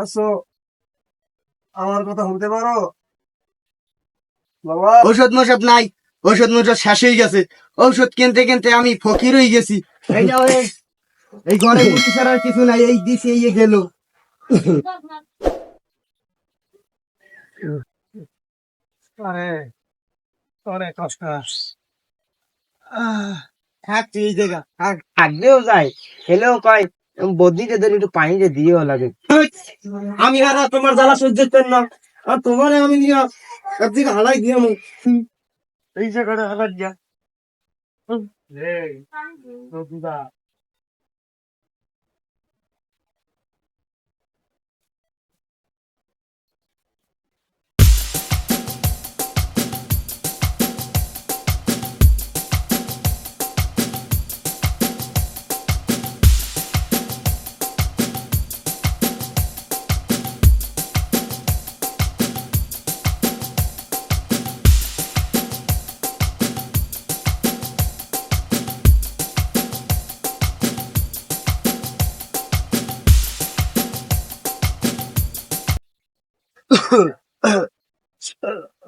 আসো, আমার কথা শুনতে পারো বাবা? ঔষধ মোষধ নাই, ঔষধ মোষধ শেষ হয়ে গেছে। ঔষধ কিনতে কিনতে আমি ফকির হয়ে গেছি। এই যাও, এই ঘরে বুঝি ছাড়া আর কিছু নাই, এই দিছে এই গেল। আরে অনেক কষ্ট। থাক তুই এই জায়গা থাক, থাকলেও যায় খেলেও কয় বদিকে ধরে একটু পানিতে দিয়েও লাগে। আমি আর তোমার জ্বালা সহ্য করতে না, আর তোমার আমি নিয়ে একদিকে হালাই দিয়ে এই জায়গাটা হালাত যা। এই রঘুদা,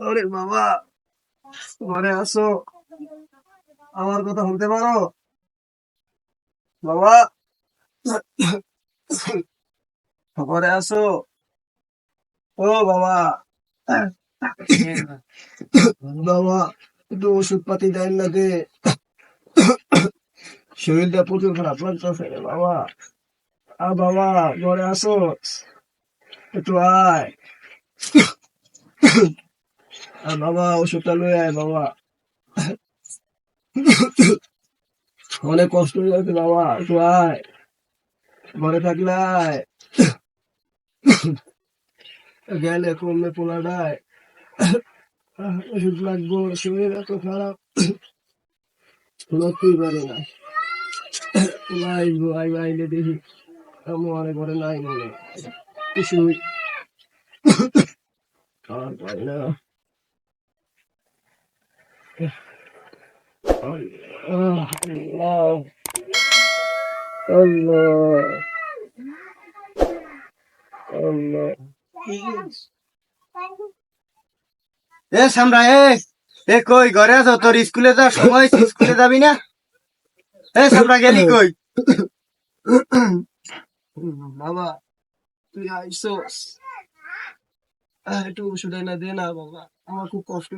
ওরে বাবা, ঘরে আসো, আমার কথা শুনতে পারো বাবা? ঘরে আসো, ও বাবা। বাবা, একটু ওষুধ পাতি দেন না দে, শরীরটা প্রচুর খারাপ লাগতেছে রে বাবা। বাবা ঘরে আসো, একটু আয়। বাবা ওষুধটা লয়ে আয় বাবা, অনেক কষ্ট হয়ে যাচ্ছে বাবা, একটু আয়। ঘরে থাকলে আয়, গেলে কমবে পোলাটায়। ওষুধ লাগবো, শরীর এত খারাপ, লড়তেই পারি না। আইলে দেখি আমার ঘরে নাই মনে কিছুই খাওয়ার পাই না। আল্লাহ, আল্লাহ, আল্লাহ। এ সামরা, এ কই ঘরে আছো? তোর স্কুলে যাওয়ার সময় হয়েছে, স্কুলে যাবি না? এ সামরা গেলি কই? বাবা তুই আইসোস, একটু ওষুধ এনে দে না বাবা, আমার খুব কষ্ট।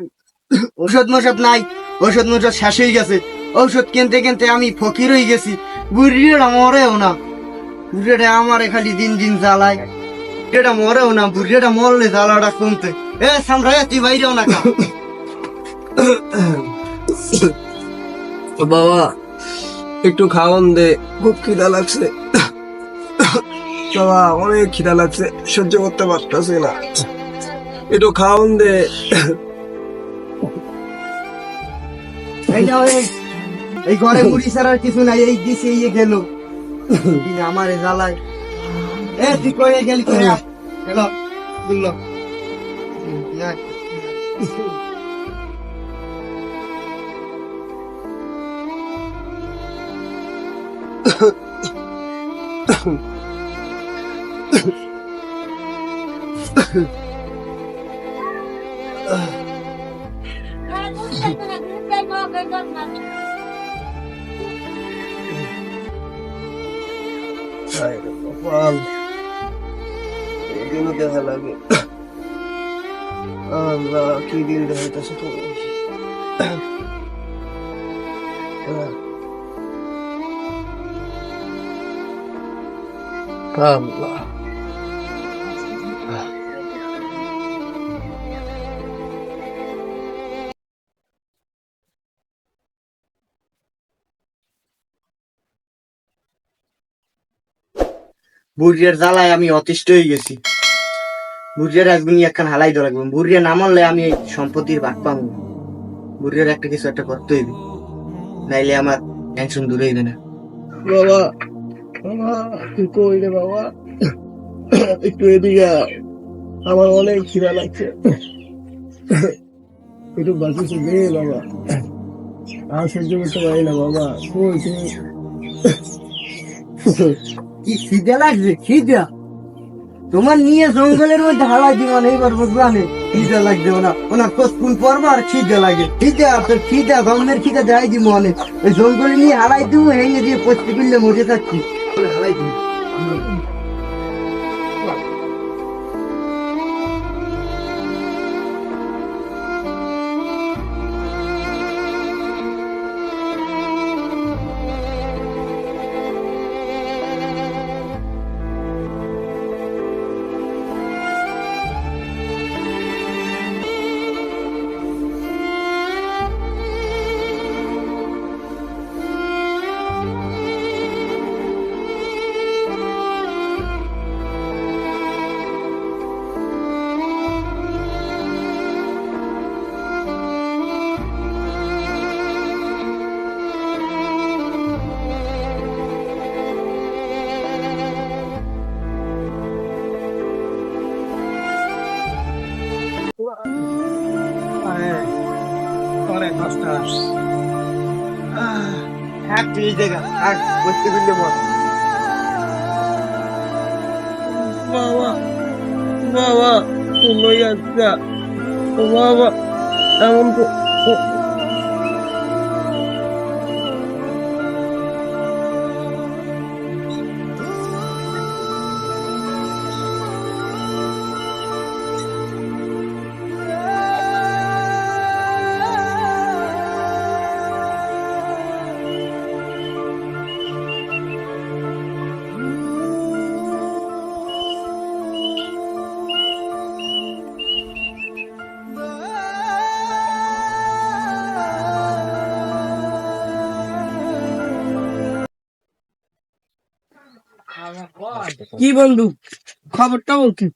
ঔষধ মোষধ নাই, ঔষধ মোষধ শেষ হয়ে গেছে। ঔষধ কিনতে কিনতে আমি ফকির হয়ে গেছি। বুড়িটা মরেও না, বুড়িটা আমারে খালি দিন দিন জ্বালায়। এটা মরেও না, বুড়িটা মরলে জ্বালাটা কমতে। এ সামরা, তুই বাইরেও না কা। বাবা একটু খাওয়ান দে, খুব খিদা লাগছে বাবা, অনেক খিদা লাগছে, সহ্য করতে পারতেছি না, একটু খাওয়ান দে। এই যাও, এই ঘরে মুড়ি ছাড়া আর কিছু নাই, এই দিছে এই গেল। আমারে জ্বালায়। এ তুই কই গেলি? কই গেল বুঝল? কপাল, এদিনও দেখা লাগে। আল্লাহ, কি দিন দেখাইতেছে তুমি। আল্লাহ, বুড়িয়ার জ্বালায় আমি অতিষ্ঠ হয়ে গেছি। বুড়িয়ার একদিন একখান হালাই ধরা লাগবে। বুড়িয়া না মানলে আমি এই সম্পত্তির ভাগ পাবো না। বুড়িয়ার একটা কিছু একটা করতে হইবে, নাইলে আমার টেনশন দূরে হইবে না। বাবা, বাবা তুই কই রে বাবা, একটু এদিকে আয়। আমার অনেক খিদা লাগছে, একটু বাঁচিয়েছে দে বাবা, আর সহ্য করতে পারি না বাবা। কই তুমি? কি খিদে লাগছে? খিদা তোমার নিয়ে জঙ্গলের মধ্যে হালাই দিব না, এইবার বুঝবা নে খিদে লাগবে না, ওনার কতক্ষণ পরবো আর খিদে লাগে, খিদে তোর খিদে জন্মের খিদে দেয় দিব অনেক, ওই জঙ্গলে নিয়ে হালাই দিব, হেঙে দিয়ে পচতে গেলে মরে যাচ্ছি, হালাই দিব। অনেক কষ্ট। থাক তুই এই জায়গা থাক, পচতে গেলে মর। বাবা বাবা তুমি আচ্ছা বাবা এমন কি বন্ধু খবরটা বল কি?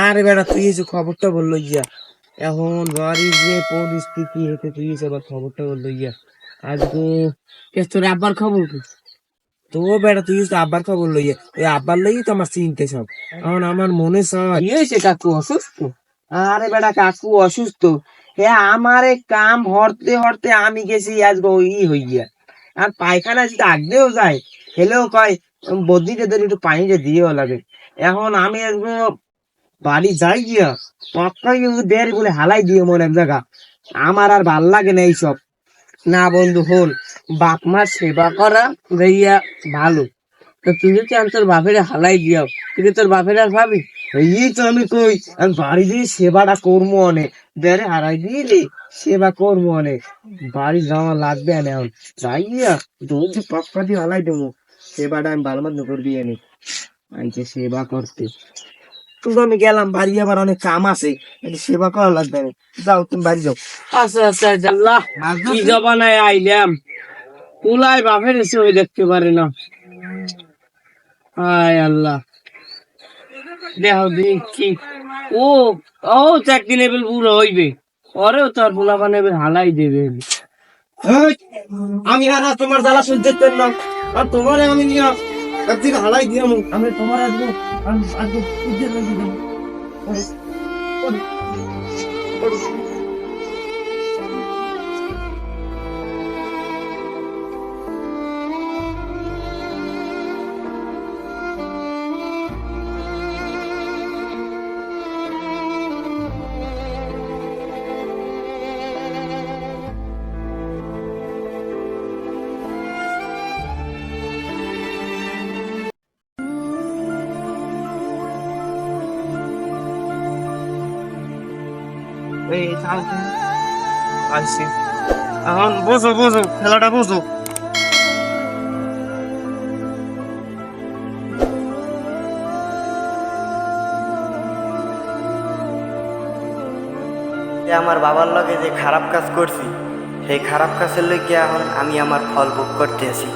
আরে বেটা তুই এসে খবরটা বললো গিয়া, এখন বাড়ির যে পরিস্থিতি হতে তুই এসে আবার খবরটা বললো গিয়া আজকে তোর আব্বার খবর কি? তো বেটা তুই এসে আব্বার খবর লইয়া, ওই আব্বার লইয়া তো আমার চিনতে সব। এখন আমার মনে চায় কি হয়েছে কাকু অসুস্থ? আরে বেটা কাকু অসুস্থ, আমারে কাম হরতে হরতে আমি গেছি আজকে ওই হইয়া, আর পায়খানা যদি আগলেও যায় হেলেও কয় বদিতে ধরে একটু পানিটা দিয়েও লাগে। এখন আমি আজকে বাড়ি যাই গিয়া পাক্কাই দেড় বলে হালাই দিয়ে মনে এক জায়গা, আমার আর ভাল লাগে না এইসব। না বন্ধু হল, বাপ মার সেবা করা ভাইয়া ভালো, তো তুই যদি তোর বাপের হালাই দিয়াও, তুই তোর বাপের আর ভাবি? এই তো আমি কই আমি বাড়ি দিয়ে সেবাটা করবো অনেক, বেড়ে হারাই দিলে সেবা করবো অনেক, বাড়ি যাওয়া লাগবে না। এখন যাই গিয়া দুধ পাক্কা দিয়ে হালাই দেবো, সেবাটা আমি ভালো মতো করবি আনি আনছে সেবা করতে। কিন্তু আমি গেলাম বাড়ি, আবার অনেক কাম আছে, একটু সেবা করা লাগবে না। যাও তুমি বাড়ি যাও। আচ্ছা আচ্ছা আল্লাহ, কি জবানায় আইলাম, পুলাই বাপের এসে ওই দেখতে পারে না। হায় আল্লাহ, দেহ দেখি ও ও চাকরি নেবেল বুড়ো হইবে, ওরেও তোর পোলা বানাবে হালাই দেবে। এই, আমি আর না তোমার জ্বালা সহ্য করতে না, আর তোমারে আমি নিয়ে একদিকে হালাই দিয়ে আমি তোমার আসবো আসবো সহ্য করে দিলাম। এই আসছি, এখন বোঝো বোঝো খেলাটা বোঝো। আমার বাবার লগে যে খারাপ কাজ করছি, সেই খারাপ কাজের লগে এখন আমি আমার ফল ভোগ করতে আছি।